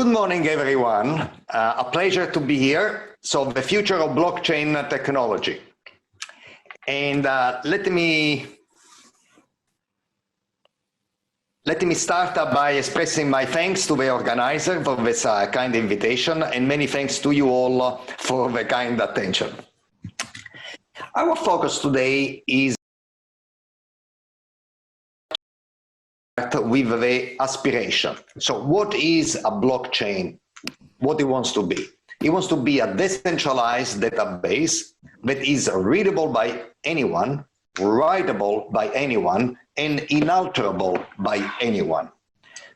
Good morning, everyone. A pleasure to be here. So the future of blockchain technology. And let me start by expressing my thanks to the organizer for this kind invitation, and many thanks to you all for the kind attention. Our focus today is with the aspiration. So what is a blockchain? What it wants to be? It wants to be a decentralized database that is readable by anyone, writable by anyone, and inalterable by anyone.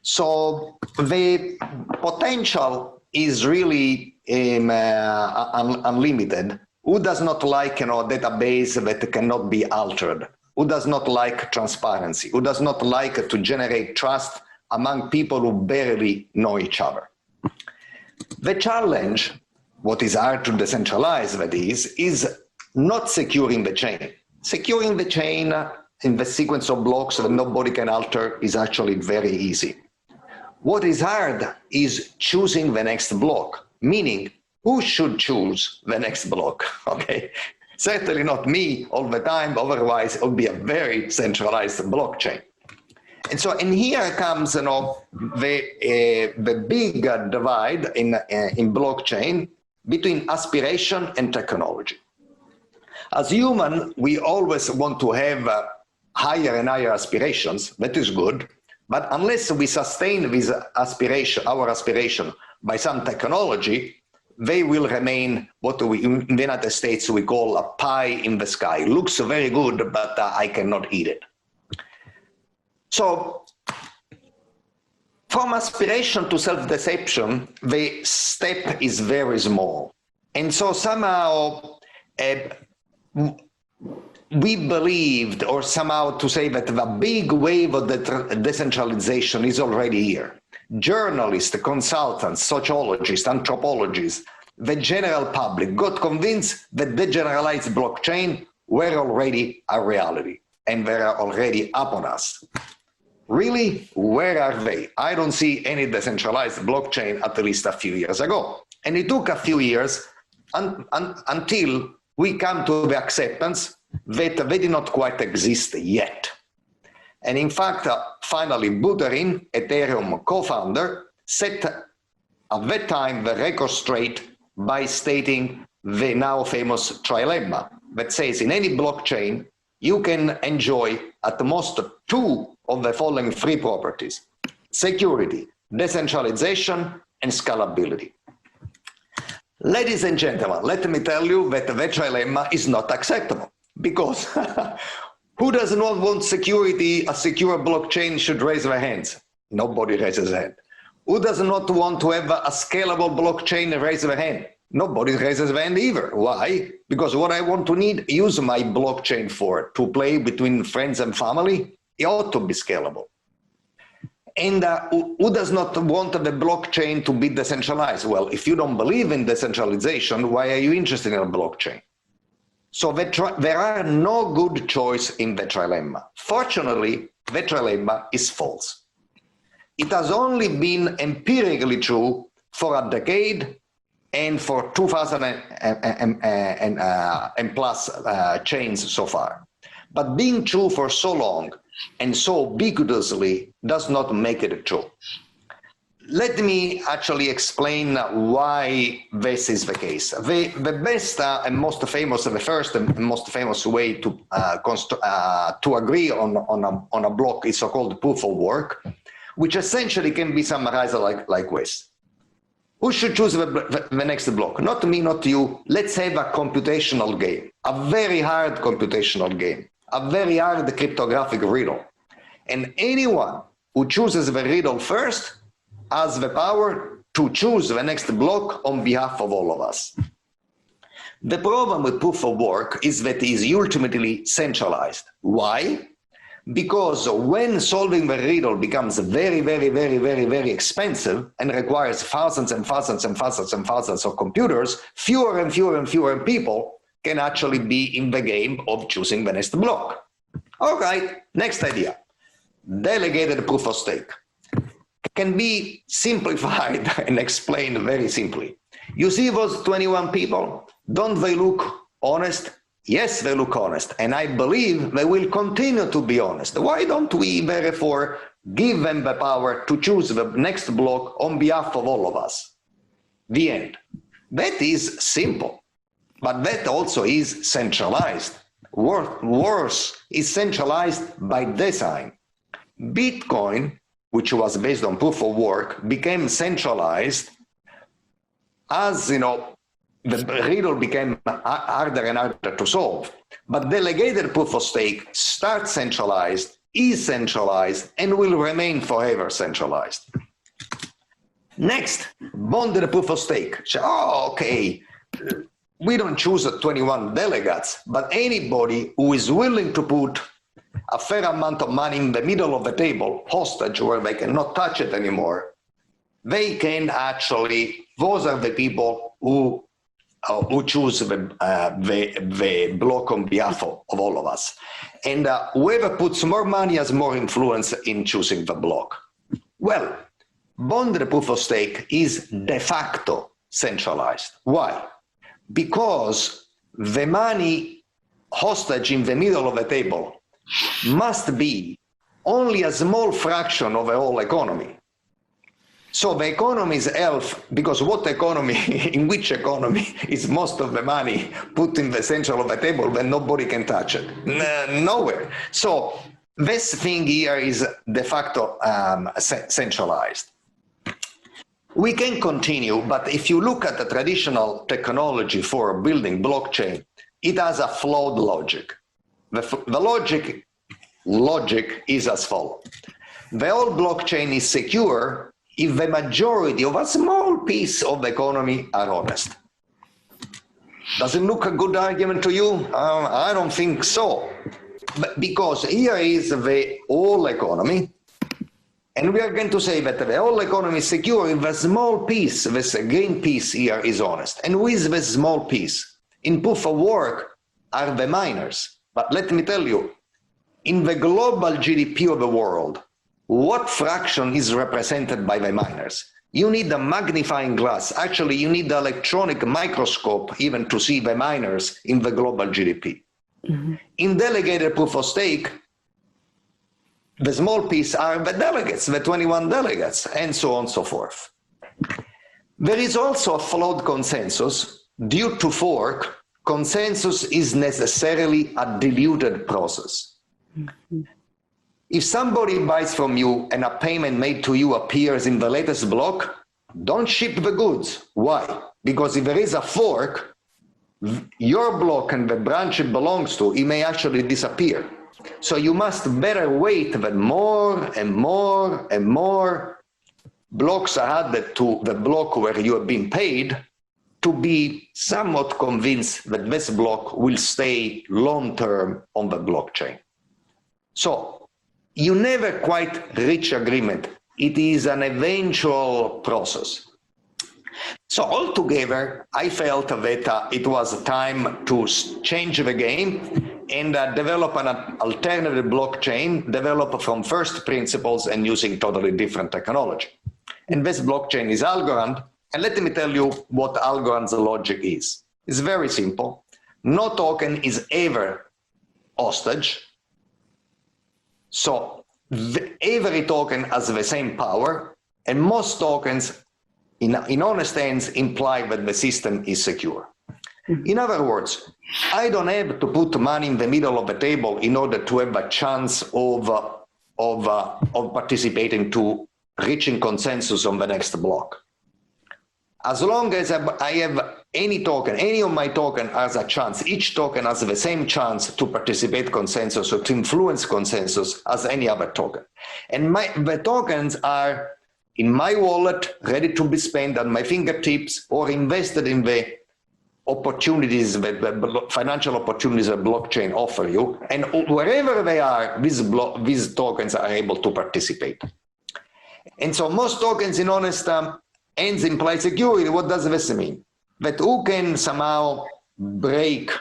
So the potential is really unlimited. Who does not like a database that cannot be altered? Who does not like transparency? Who does not like to generate trust among people who barely know each other? The challenge, what is hard to decentralize, that is not securing the chain. Securing the chain in the sequence of blocks that nobody can alter is actually very easy. What is hard is choosing the next block, meaning who should choose the next block, okay? Certainly not me all the time, otherwise it would be a very centralized blockchain. And here comes the big divide in blockchain between aspiration and technology. As human, we always want to have higher and higher aspirations. That is good, but unless we sustain this aspiration, our aspiration, by some technology, they will remain what we in the United States we call a pie in the sky. Looks very good, but I cannot eat it. So from aspiration to self-deception, the step is very small. And so somehow we believed, or somehow to say that the big wave of the decentralization is already here. Journalists, consultants, sociologists, anthropologists, the general public got convinced that degeneralized blockchain were already a reality and were already upon us. Really, where are they? I don't see any decentralized blockchain at least a few years ago. And it took a few years until we come to the acceptance that they did not quite exist yet. And in fact, finally, Buterin, Ethereum co-founder, set at that time the record straight by stating the now famous trilemma that says in any blockchain, you can enjoy at most two of the following three properties: security, decentralization, and scalability. Ladies and gentlemen, let me tell you that the trilemma is not acceptable, because who does not want security? A secure blockchain should raise their hands. Nobody raises their hand. Who does not want to have a scalable blockchain raise their hand? Nobody raises their hand either. Why? Because what I want to use my blockchain for, to play between friends and family, it ought to be scalable. And who does not want the blockchain to be decentralized? Well, if you don't believe in decentralization, why are you interested in a blockchain? So there are no good choice in the trilemma. Fortunately, the trilemma is false. It has only been empirically true for a decade and for 2,000 and plus chains so far. But being true for so long and so ubiquitously does not make it true. Let me actually explain why this is the case. The best and most famous, the first and most famous way to agree on a block is so-called proof of work, which essentially can be summarized like this. Who should choose the next block? Not me, not you. Let's have a computational game, a very hard computational game, a very hard cryptographic riddle. And anyone who chooses the riddle first has the power to choose the next block on behalf of all of us. The problem with proof of work is that it is ultimately centralized. Why? Because when solving the riddle becomes very, very, very, very, very expensive and requires thousands and thousands and thousands and thousands of computers, fewer and fewer and fewer people can actually be in the game of choosing the next block. All right, next idea. Delegated proof of stake. can be simplified and explained very simply. You see those 21 people? Don't they look honest? Yes, they look honest, and I believe they will continue to be honest. Why don't we therefore give them the power to choose the next block on behalf of all of us? The end. That is simple, but that also is centralized. Worse, is centralized by design. Bitcoin, which was based on proof of work, became centralized as, you know, the riddle became harder and harder to solve. But delegated proof of stake starts centralized, is centralized, and will remain forever centralized. Next, bonded proof of stake. Oh, okay, we don't choose 21 delegates, but anybody who is willing to put a fair amount of money in the middle of the table, hostage, where they cannot touch it anymore, they can actually, those are the people who choose the block on behalf of all of us. And whoever puts more money has more influence in choosing the block. Well, bonded proof of stake is de facto centralized. Why? Because the money hostage in the middle of the table must be only a small fraction of the whole economy. So the economy's health, because what economy, in which economy is most of the money put in the center of the table when nobody can touch it? Nowhere. So this thing here is de facto centralized. We can continue, but if you look at the traditional technology for building blockchain, it has a flawed logic. The logic is as follows. The whole blockchain is secure if the majority of a small piece of the economy are honest. Does it look a good argument to you? I don't think so. But because here is the whole economy, and we are going to say that the whole economy is secure if the small piece, this green piece here, is honest. And with this small piece, in proof of work, are the miners. But let me tell you, in the global GDP of the world, what fraction is represented by the miners? You need a magnifying glass. Actually, you need an electronic microscope even to see the miners in the global GDP. Mm-hmm. In delegated proof of stake, the small piece are the delegates, the 21 delegates, and so on and so forth. There is also a flawed consensus. Due to fork, consensus is necessarily a diluted process. Mm-hmm. If somebody buys from you and a payment made to you appears in the latest block, don't ship the goods. Why? Because if there is a fork, your block and the branch it belongs to, it may actually disappear. So you must better wait that more and more and more blocks are added to the block where you have been paid to be somewhat convinced that this block will stay long-term on the blockchain. So you never quite reach agreement. It is an eventual process. So altogether, I felt that it was time to change the game and develop an alternative blockchain, developed from first principles and using totally different technology. And this blockchain is Algorand. And let me tell you what Algorand's logic is. It's very simple. No token is ever hostage. So every token has the same power, and most tokens in honest hands imply that the system is secure. In other words, I don't have to put money in the middle of the table in order to have a chance of participating to reaching consensus on the next block. As long as I have any token, any of my token has a chance, each token has the same chance to participate consensus or to influence consensus as any other token. And the tokens are in my wallet, ready to be spent at my fingertips or invested in the opportunities, the financial opportunities that blockchain offer you. And wherever they are, these tokens are able to participate. And so most tokens in honest ends imply security. What does this mean? That who can somehow break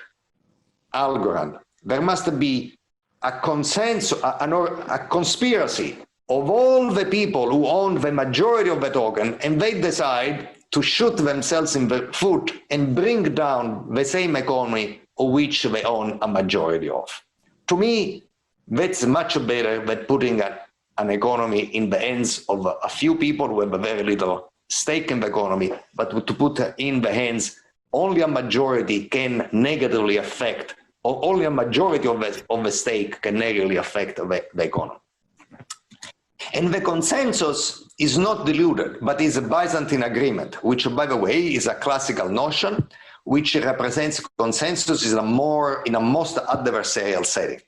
Algorand? There must be a consensus, a conspiracy of all the people who own the majority of the token, and they decide to shoot themselves in the foot and bring down the same economy of which they own a majority of. To me, that's much better than putting an economy in the hands of a few people who have a very little stake in the economy, but to put in the hands only a majority can negatively affect, or only a majority of the stake can negatively affect the economy. And the consensus is not diluted, but is a Byzantine agreement, which, by the way, is a classical notion which represents consensus in a most adversarial setting.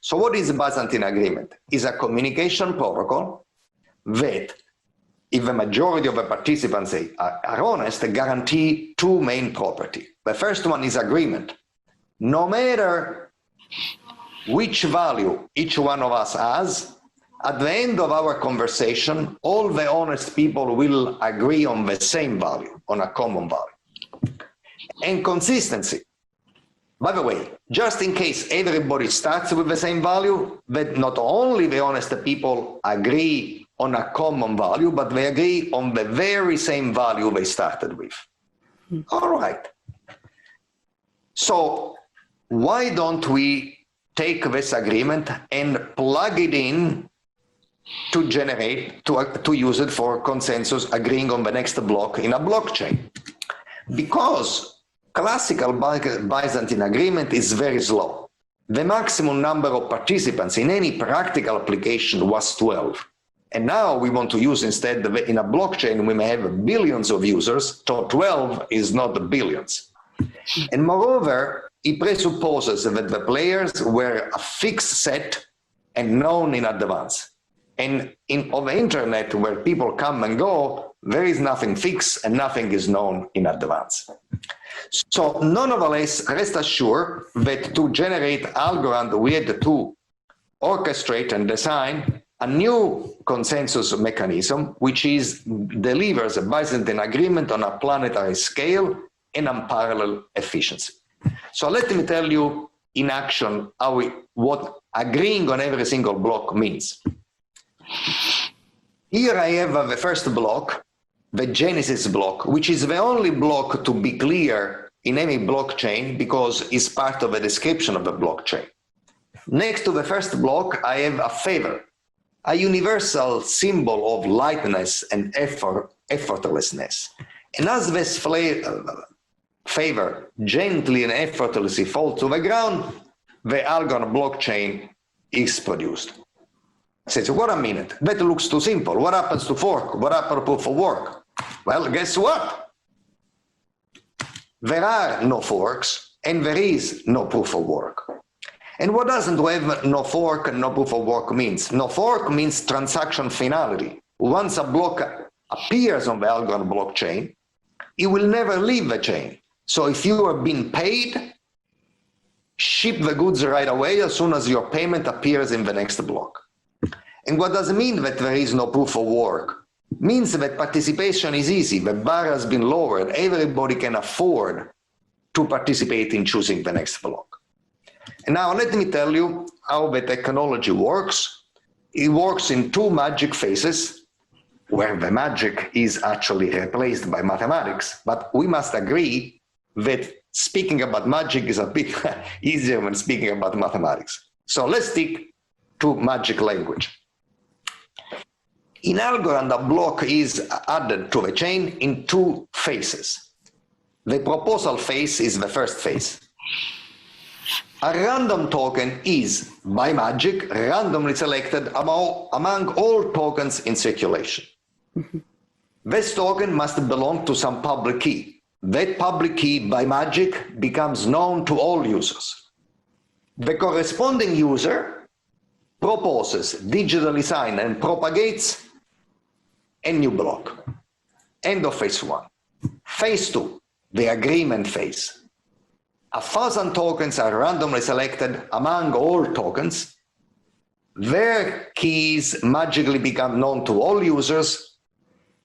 So what is a Byzantine agreement? It's a communication protocol that, if the majority of the participants are honest, guarantee two main properties. The first one is agreement. No matter which value each one of us has, at the end of our conversation, all the honest people will agree on the same value, on a common value. And consistency. By the way, just in case everybody starts with the same value, that not only the honest people agree on a common value, but they agree on the very same value they started with. All right. So why don't we take this agreement and plug it in to generate, to use it for consensus agreeing on the next block in a blockchain? Because classical Byzantine agreement is very slow. The maximum number of participants in any practical application was 12. And now we want to use instead, in a blockchain, we may have billions of users, so 12 is not the billions. And moreover, it presupposes that the players were a fixed set and known in advance. And on the internet, where people come and go, there is nothing fixed and nothing is known in advance. So nonetheless, rest assured that to generate Algorand, we had to orchestrate and design a new consensus mechanism, which delivers a Byzantine agreement on a planetary scale and unparalleled efficiency. So let me tell you in action what agreeing on every single block means. Here I have the first block, the Genesis block, which is the only block, to be clear, in any blockchain because it's part of the description of the blockchain. Next to the first block, I have a favor, a universal symbol of lightness and effortlessness. And as this favor gently and effortlessly falls to the ground, the Algorand blockchain is produced. Says, what a minute, that looks too simple. What happens to fork? What happens to proof of work? Well, guess what? There are no forks and there is no proof of work. And what doesn't have no fork and no proof of work means? No fork means transaction finality. Once a block appears on the Algorand blockchain, it will never leave the chain. So if you are being paid, ship the goods right away as soon as your payment appears in the next block. And what does it mean that there is no proof of work? It means that participation is easy. The bar has been lowered. Everybody can afford to participate in choosing the next block. And now let me tell you how the technology works. It works in two magic phases, where the magic is actually replaced by mathematics. But we must agree that speaking about magic is a bit easier than speaking about mathematics. So let's stick to magic language. In Algorand, a block is added to the chain in two phases. The proposal phase is the first phase. A random token is, by magic, randomly selected among all tokens in circulation. This token must belong to some public key. That public key, by magic, becomes known to all users. The corresponding user proposes, digitally signs, and propagates a new block. End of phase one. Phase two, the agreement phase. 1,000 tokens are randomly selected among all tokens. Their keys magically become known to all users,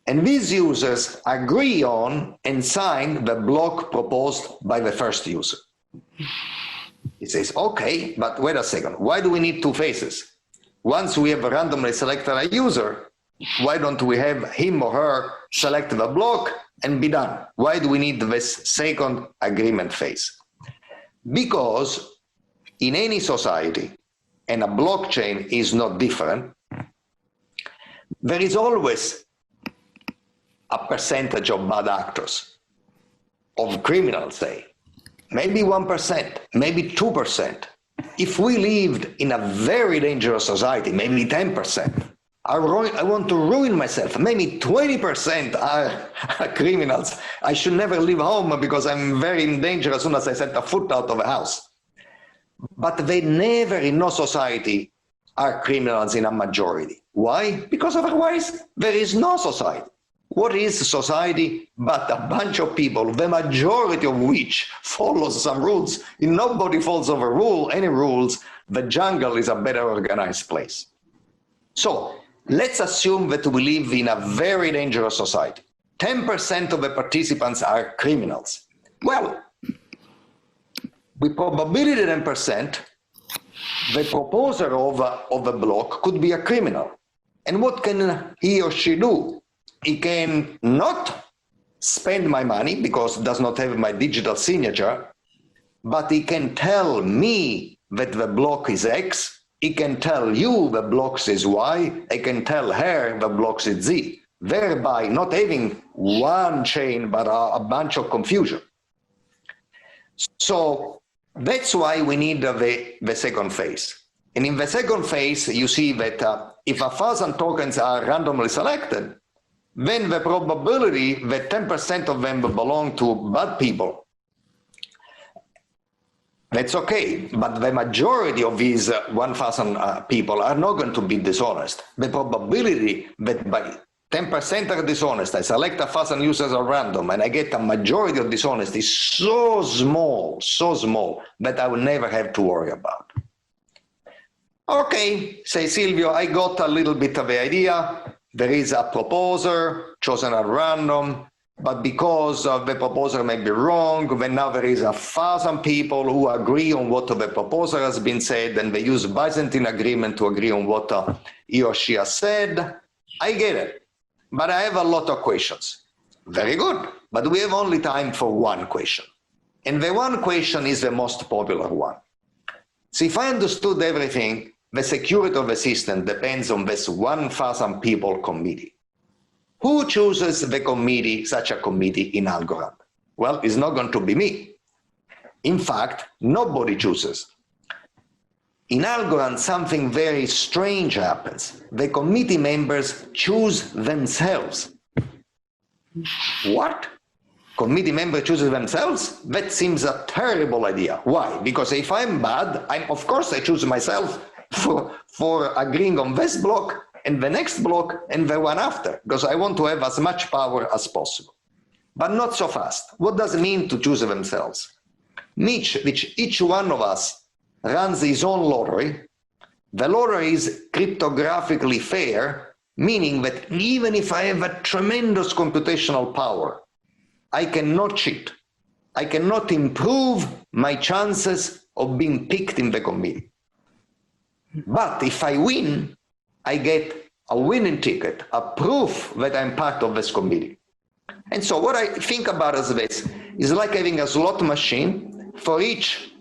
and these users agree on and sign the block proposed by the first user. It says, okay, but wait a second, why do we need two phases? once we have randomly selected a user, why don't we have him or her select the block and be done? Why do we need this second agreement phase? Because in any society, and a blockchain is not different, there is always a percentage of bad actors, of criminals, say, maybe 1%, maybe 2%. If we lived in a very dangerous society, maybe 10%, I want to ruin myself. Maybe 20% are criminals. I should never leave home because I'm very in danger as soon as I set a foot out of a house. But they never, in no society, are criminals in a majority. Why? Because otherwise there is no society. What is society but a bunch of people, the majority of which follows some rules? If nobody follows any rules, the jungle is a better organized place. So let's assume that we live in a very dangerous society. 10% of the participants are criminals. Well, with probability 10%, the proposer of a block could be a criminal. And what can he or she do? He can not spend my money because it does not have my digital signature, but he can tell me that the block is X. He can tell you the block is Y. I can tell her the block is Z, thereby not having one chain, but a bunch of confusion. So that's why we need the second phase. And in the second phase, you see that if 1,000 tokens are randomly selected, then the probability that 10% of them belong to bad people, that's okay. But the majority of these 1,000 people are not going to be dishonest. The probability that by 10% are dishonest, I select 1,000 users at random, and I get a majority of dishonest is so small that I will never have to worry about. Okay, say Silvio, I got a little bit of the idea. There is a proposer chosen at random, but because the proposer may be wrong, then now there is 1,000 people who agree on what the proposer has been said, and they use Byzantine agreement to agree on what he or she has said. I get it, but I have a lot of questions. Very good, but we have only time for one question. And the one question is the most popular one. So if I understood everything, the security of the system depends on this 1,000 people committee. Who chooses the committee, such a committee in Algorand? Well, it's not going to be me. In fact, nobody chooses. In Algorand, something very strange happens. The committee members choose themselves. What? Committee member chooses themselves? That seems a terrible idea. Why? Because if I'm bad, of course I choose myself for agreeing on this block and the next block and the one after, because I want to have as much power as possible. But not so fast. What does it mean to choose themselves? Which each one of us runs his own lottery. The lottery is cryptographically fair, meaning that even if I have a tremendous computational power, I cannot cheat. I cannot improve my chances of being picked in the committee. But if I win, I get a winning ticket, a proof that I'm part of this committee. And so what I think about as this is like having a slot machine. For each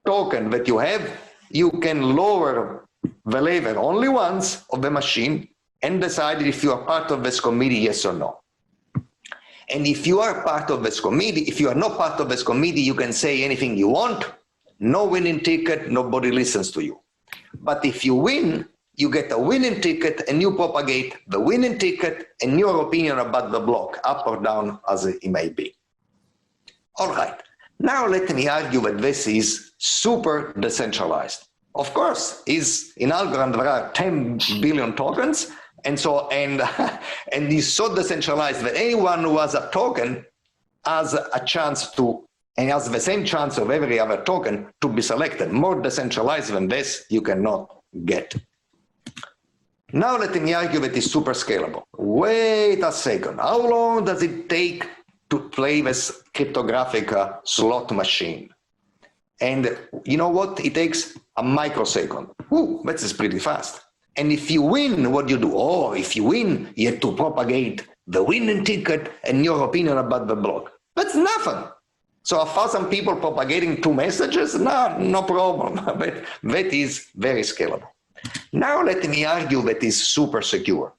token that you have, you can lower the lever only once of the machine and decide if you are part of this committee, yes or no. And if you are part of this committee, if you are not part of this committee, you can say anything you want, no winning ticket, nobody listens to you. But if you win, you get a winning ticket and you propagate the winning ticket and your opinion about the block, up or down as it may be. All right, now let me argue that this is super decentralized. Of course, in Algorand there are 10 billion tokens, and it's so decentralized that anyone who has a token has a chance to, and has the same chance of every other token to be selected. More decentralized than this, you cannot get. Now let me argue that it's super scalable. Wait a second, how long does it take to play this cryptographic slot machine? And you know what? It takes a microsecond. Ooh, that is pretty fast. And if you win, what do you do? Oh, if you win, you have to propagate the winning ticket and your opinion about the blog. That's nothing. So 1,000 people propagating 2 messages? No problem. But that is very scalable. Now let me argue that is super secure.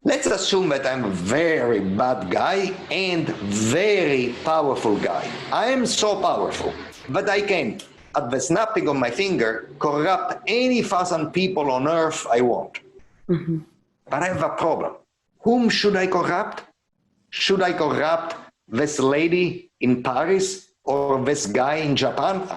Let's assume that I'm a very bad guy and very powerful guy. I am so powerful that I can, at the snapping of my finger, corrupt any 1,000 people on earth I want. Mm-hmm. But I have a problem. Whom should I corrupt? Should I corrupt this lady in Paris or this guy in Japan?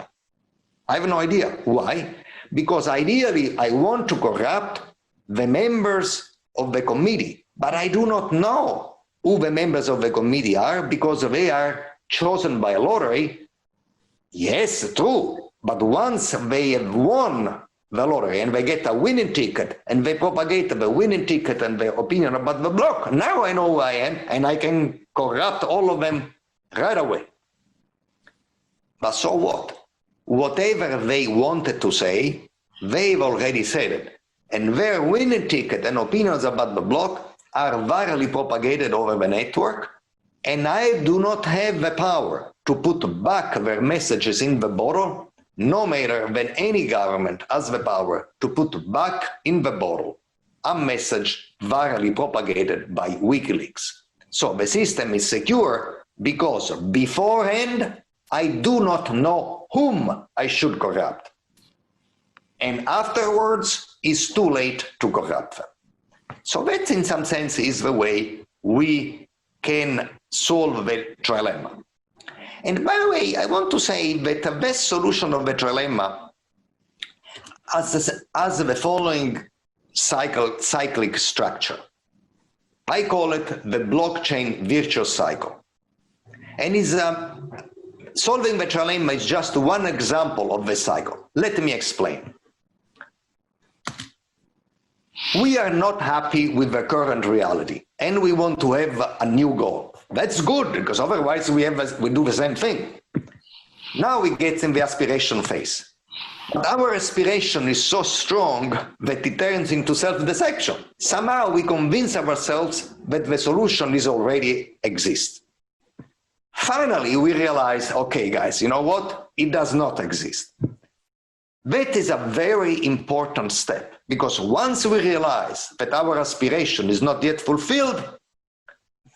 I have no idea. Why? Because ideally I want to corrupt the members of the committee, but I do not know who the members of the committee are because they are chosen by a lottery. Yes, true, but once they have won the lottery and they get a winning ticket and they propagate the winning ticket and their opinion about the blog, now I know who I am and I can corrupt all of them right away. But so what? Whatever they wanted to say, they've already said it. And their winning ticket and opinions about the blog are virally propagated over the network. And I do not have the power to put back their messages in the bottle, no matter when any government has the power to put back in the bottle a message virally propagated by WikiLeaks. So the system is secure because beforehand, I do not know whom I should corrupt. And afterwards, it's too late to corrupt them. So that, in some sense, is the way we can solve the trilemma. And by the way, I want to say that the best solution of the trilemma has the following cyclic structure. I call it the blockchain virtuous cycle. And solving the trilemma is just one example of the cycle. Let me explain. We are not happy with the current reality, and we want to have a new goal. That's good, because otherwise we do the same thing. Now we get in the aspiration phase. But our aspiration is so strong that it turns into self-deception. Somehow we convince ourselves that the solution is already exists. Finally, we realize, okay, guys, you know what? It does not exist. That is a very important step, because once we realize that our aspiration is not yet fulfilled,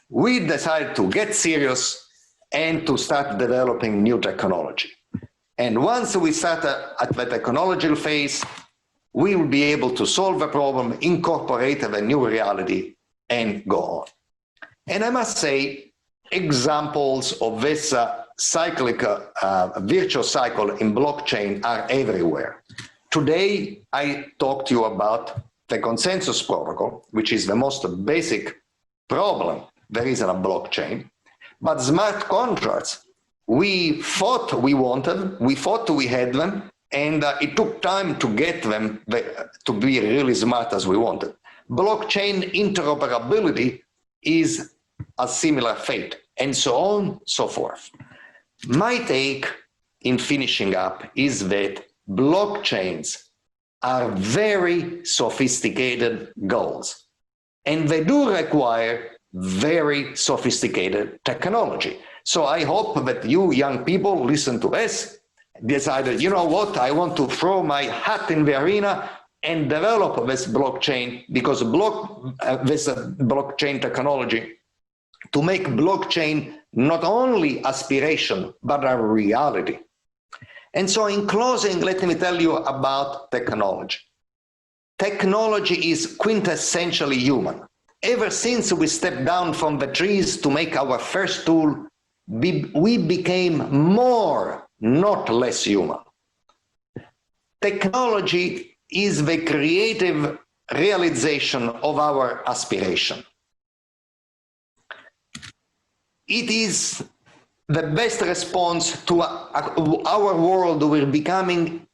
we decide to get serious and to start developing new technology. And once we start at the technological phase, we will be able to solve the problem, incorporate the new reality, and go on. And I must say, examples of this cyclic virtuous cycle in blockchain are everywhere. Today, I talked to you about the consensus protocol, which is the most basic problem there is in a blockchain. But smart contracts, we thought we wanted, we thought we had them, and it took time to get them to be really smart as we wanted. Blockchain interoperability is a similar fate, and so on, so forth. My take in finishing up is that blockchains are very sophisticated goals, and they do require very sophisticated technology. So I hope that you young people listen to this, decided, you know what, I want to throw my hat in the arena and develop this blockchain, because this blockchain technology to make blockchain not only aspiration, but a reality. And so in closing, let me tell you about technology. Technology is quintessentially human. Ever since we stepped down from the trees to make our first tool, we became more, not less human. Technology is the creative realization of our aspiration. It is the best response to our world. We're becoming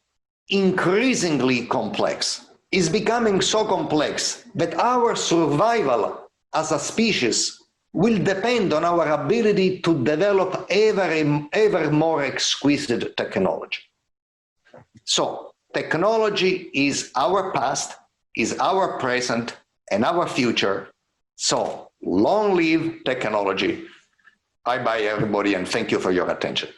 increasingly complex. It's becoming so complex that our survival as a species will depend on our ability to develop ever more exquisite technology. So technology is our past, is our present and our future. So long live technology. Bye-bye, everybody, and thank you for your attention.